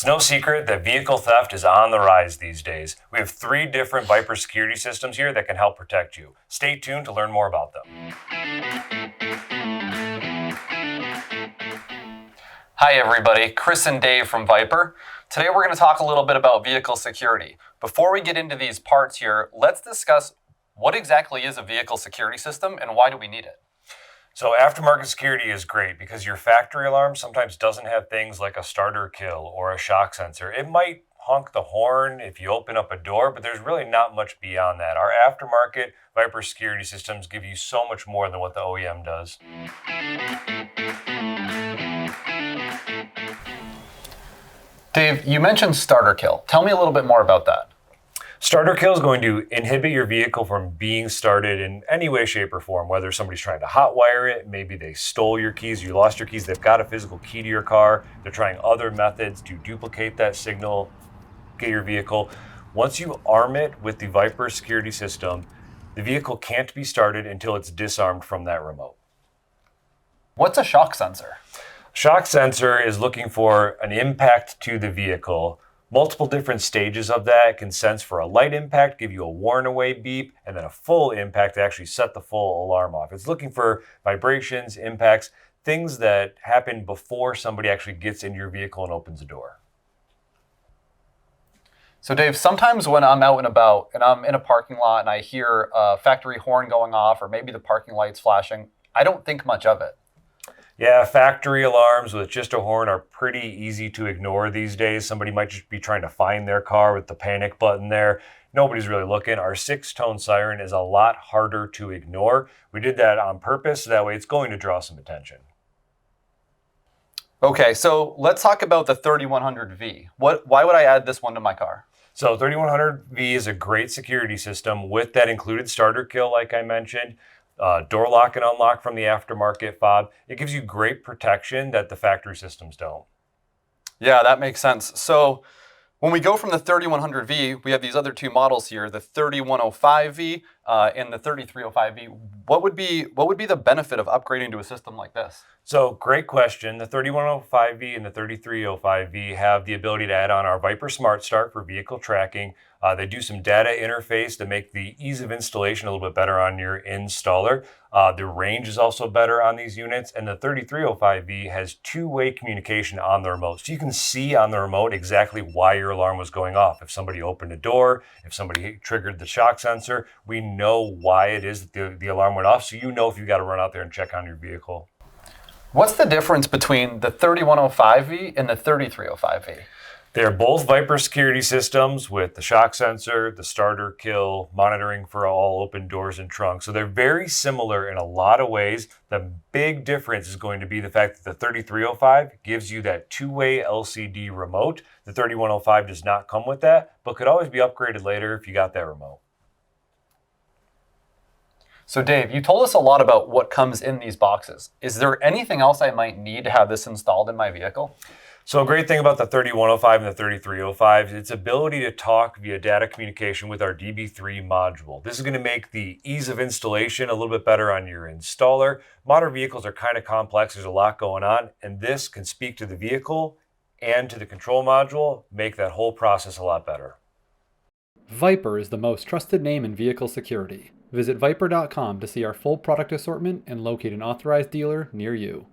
It's no secret that vehicle theft is on the rise these days. We have 3 different VIPER security systems here that can help protect you. Stay tuned to learn more about them. Hi everybody, Chris and Dave from VIPER. Today we're going to talk a little bit about vehicle security. Before we get into these parts here, let's discuss what exactly is a vehicle security system and why do we need it? So aftermarket security is great because your factory alarm sometimes doesn't have things like a starter kill or a shock sensor. It might honk the horn if you open up a door, but there's really not much beyond that. Our aftermarket VIPER security systems give you so much more than what the OEM does. Dave, you mentioned starter kill. Tell me a little bit more about that. Starter kill is going to inhibit your vehicle from being started in any way, shape, or form, whether somebody's trying to hotwire it, maybe they stole your keys, you lost your keys, they've got a physical key to your car, they're trying other methods to duplicate that signal, get your vehicle. Once you arm it with the VIPER security system, the vehicle can't be started until it's disarmed from that remote. What's a shock sensor? Shock sensor is looking for an impact to the vehicle. Multiple different stages of that. It can sense for a light impact, give you a warn away beep, and then a full impact to actually set the full alarm off. It's looking for vibrations, impacts, things that happen before somebody actually gets into your vehicle and opens the door. So Dave, sometimes when I'm out and about and I'm in a parking lot and I hear a factory horn going off or maybe the parking lights flashing, I don't think much of it. Yeah, factory alarms with just a horn are pretty easy to ignore these days. Somebody might just be trying to find their car with the panic button there. Nobody's really looking. Our 6-tone siren is a lot harder to ignore. We did that on purpose, so that way it's going to draw some attention. Okay, so let's talk about the 3100V. Why would I add this one to my car? So 3100V is a great security system with that included starter kill, like I mentioned. Door lock and unlock from the aftermarket fob. It gives you great protection that the factory systems don't. Yeah, that makes sense. So when we go from the 3100V, we have these other 2 models here, the 3105V and the 3305V. What would be the benefit of upgrading to a system like this? So great question. The 3105V and the 3305V have the ability to add on our VIPER Smart Start for vehicle tracking. They do some data interface to make the ease of installation a little bit better on your installer. The range is also better on these units, and the 3305V has 2-way communication on the remote. So you can see on the remote exactly why your alarm was going off. If somebody opened a door, if somebody triggered the shock sensor, we know why it is that the alarm went off, so you know if you got to run out there and check on your vehicle. What's the difference between the 3105V and the 3305V? They're both VIPER security systems with the shock sensor, the starter kill, monitoring for all open doors and trunks. So they're very similar in a lot of ways. The big difference is going to be the fact that the 3305 gives you that 2-way LCD remote. The 3105 does not come with that, but could always be upgraded later if you got that remote. So Dave, you told us a lot about what comes in these boxes. Is there anything else I might need to have this installed in my vehicle? So a great thing about the 3105 and the 3305 is its ability to talk via data communication with our DB3 module. This is going to make the ease of installation a little bit better on your installer. Modern vehicles are kind of complex. There's a lot going on, and this can speak to the vehicle and to the control module, make that whole process a lot better. VIPER is the most trusted name in vehicle security. Visit viper.com to see our full product assortment and locate an authorized dealer near you.